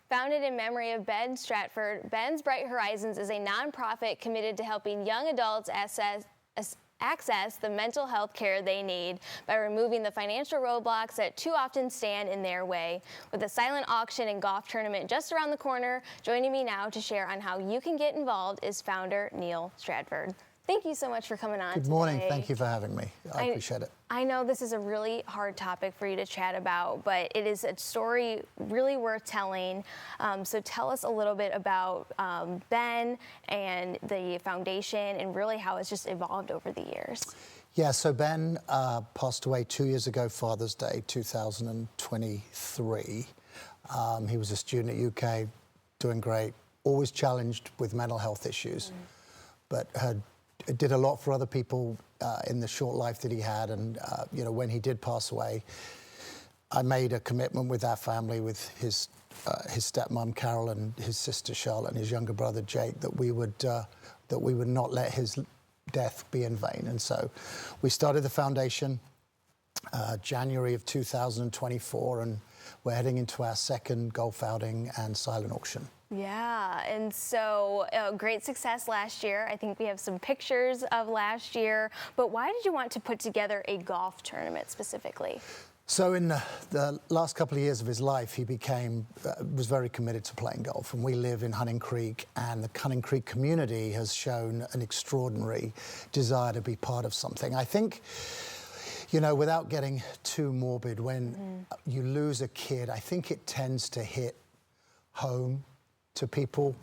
Founded in memory of Ben Stratford, Ben's Bright Horizons is a nonprofit committed to helping young adults access the mental health care they need by removing the financial roadblocks that too often stand in their way. With a silent auction and golf tournament just around the corner, joining me now to share on how you can get involved is founder Neil Stratford. Thank you so much for coming on Good morning. Thank you for having me. I appreciate it. I know this is a really hard topic for you to chat about, but it is a story really worth telling. So tell us a little bit about Ben and the foundation and really how it's just evolved over the years. Yeah, so Ben passed away 2 years ago, Father's Day, 2023. He was a student at UK, doing great, always challenged with mental health issues, but did a lot for other people in the short life that he had. And when he did pass away, I made a commitment with our family, with his stepmom Carol and his sister Charlotte and his younger brother Jake, that we would not let his death be in vain. And so we started the foundation January of 2024, and we're heading into our second golf outing and silent auction. Yeah, and so great success last year. I think we have some pictures of last year, but why did you want to put together a golf tournament specifically? So in the last couple of years of his life, he was very committed to playing golf, and we live in Hunting Creek, and the Hunting Creek community has shown an extraordinary desire to be part of something. I think, without getting too morbid, when you lose a kid, I think it tends to hit home to people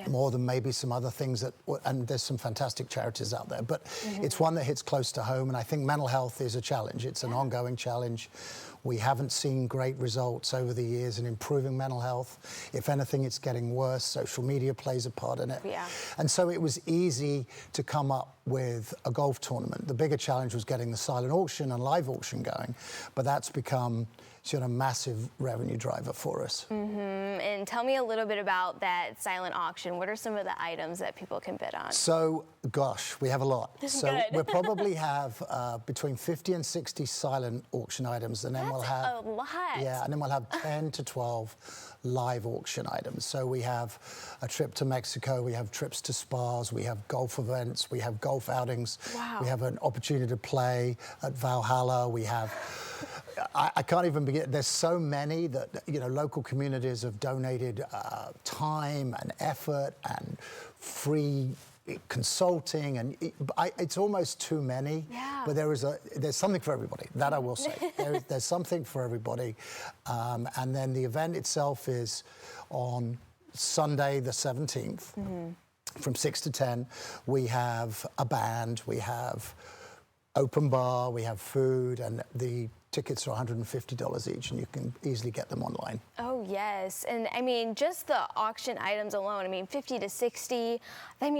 more than maybe some other things and there's some fantastic charities out there, but it's one that hits close to home. And I think mental health is a challenge. It's an ongoing challenge. We haven't seen great results over the years in improving mental health. If anything, it's getting worse. Social media plays a part in it. Yeah. And so it was easy to come up with a golf tournament. The bigger challenge was getting the silent auction and live auction going, but that's become a massive revenue driver for us. And tell me a little bit about that silent auction. What are some of the items that people can bid on? So, gosh, we have a lot. So Good. we'll probably have between 50 and 60 silent auction items, and then we'll have a lot. Yeah, and then we'll have 10 to 12 live auction items. So we have a trip to Mexico, we have trips to spas, we have golf events, we have golf outings. Wow. We have an opportunity to play at Valhalla. We have I can't even begin. There's so many that local communities have donated time and effort and free consulting, and it's almost too many. Yeah. But there's something for everybody. That I will say. There's something for everybody. And then the event itself is on Sunday the 17th from 6 to 10. We have a band. We have open bar. We have food, and the tickets are $150 each, and you can easily get them online. Oh, yes. And I mean, just the auction items alone, 50 to 60,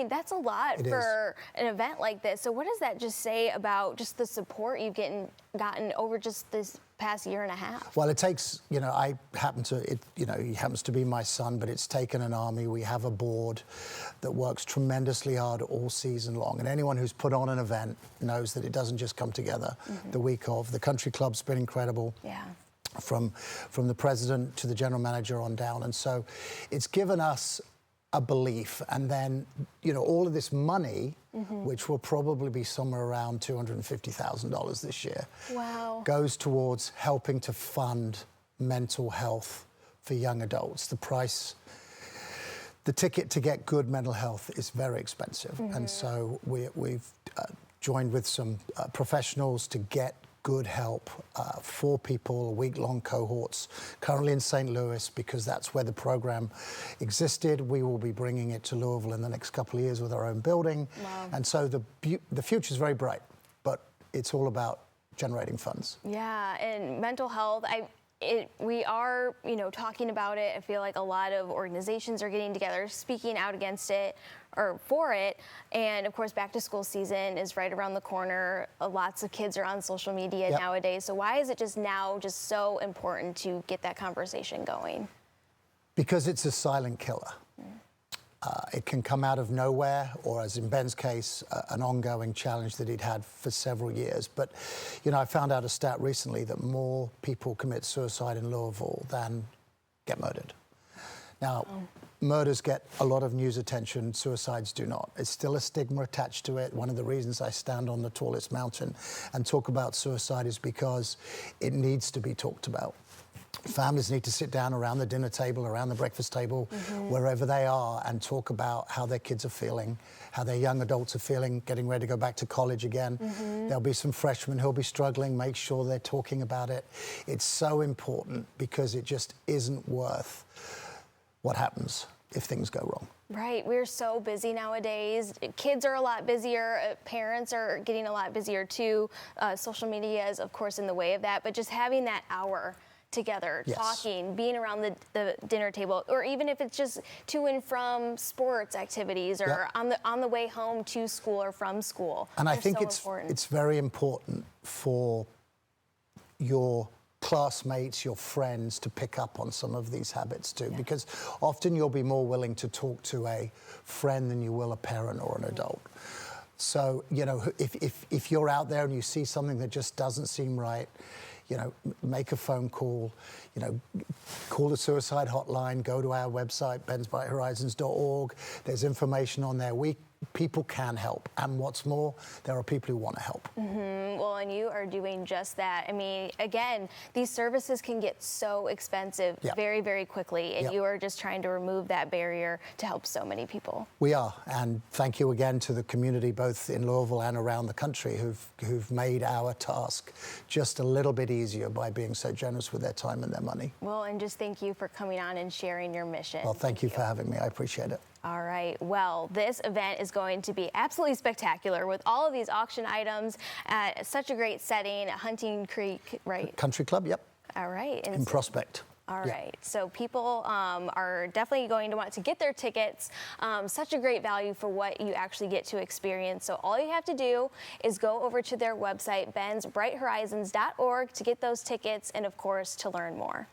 that's a lot for an event like this. So what does that just say about just the support you've gotten over just this past year and a half? Well, it takes, he happens to be my son, but it's taken an army. We have a board that works tremendously hard all season long. And anyone who's put on an event knows that it doesn't just come together the week of. The country club's been incredible. Yeah. From the president to the general manager on down. And so it's given us a belief, and then all of this money, which will probably be somewhere around $250,000 this year, goes towards helping to fund mental health for young adults. The ticket to get good mental health is very expensive, and so we've joined with some professionals to get good help for people, week-long cohorts, currently in St. Louis, because that's where the program existed. We will be bringing it to Louisville in the next couple of years with our own building. Wow. And so the future is very bright, but it's all about generating funds. Yeah, and mental health, we are, talking about it. I feel like a lot of organizations are getting together, speaking out against it or for it. And of course, back to school season is right around the corner. Lots of kids are on social media nowadays. So why is it just so important to get that conversation going? Because it's a silent killer. It can come out of nowhere, or as in Ben's case, an ongoing challenge that he'd had for several years. But, I found out a stat recently that more people commit suicide in Louisville than get murdered. Now, murders get a lot of news attention, suicides do not. It's still a stigma attached to it. One of the reasons I stand on the tallest mountain and talk about suicide is because it needs to be talked about. Families need to sit down around the dinner table, around the breakfast table, wherever they are, and talk about how their kids are feeling, how their young adults are feeling, getting ready to go back to college again. There'll be some freshmen who'll be struggling. Make sure they're talking about it. It's so important because it just isn't worth what happens if things go wrong. Right, we're so busy nowadays. Kids are a lot busier, parents are getting a lot busier too. Social media is, of course, in the way of that, but just having that hour together, Yes. talking, being around the dinner table, or even if it's just to and from sports activities, or on the way home to school or from school. And I think so important. it's very important for your classmates, your friends to pick up on some of these habits too, because often you'll be more willing to talk to a friend than you will a parent or an adult. So, you know, if you're out there and you see something that just doesn't seem right, you know, make a phone call, you know, call the suicide hotline, go to our website, bensbrighthorizons.org. There's information on there. People can help. And what's more, there are people who want to help. Well, and you are doing just that. I mean, again, these services can get so expensive very, very quickly, and you are just trying to remove that barrier to help so many people. We are, and thank you again to the community, both in Louisville and around the country, who've made our task just a little bit easier by being so generous with their time and their money. Well, and just thank you for coming on and sharing your mission. Well, thank you for having me. I appreciate it. All right. Well, this event is going to be absolutely spectacular with all of these auction items at such a great setting at Hunting Creek, right? Country Club, yep. All right. And in Prospect. All right. So people are definitely going to want to get their tickets. Such a great value for what you actually get to experience. So all you have to do is go over to their website, bensbrighthorizons.org, to get those tickets and, of course, to learn more.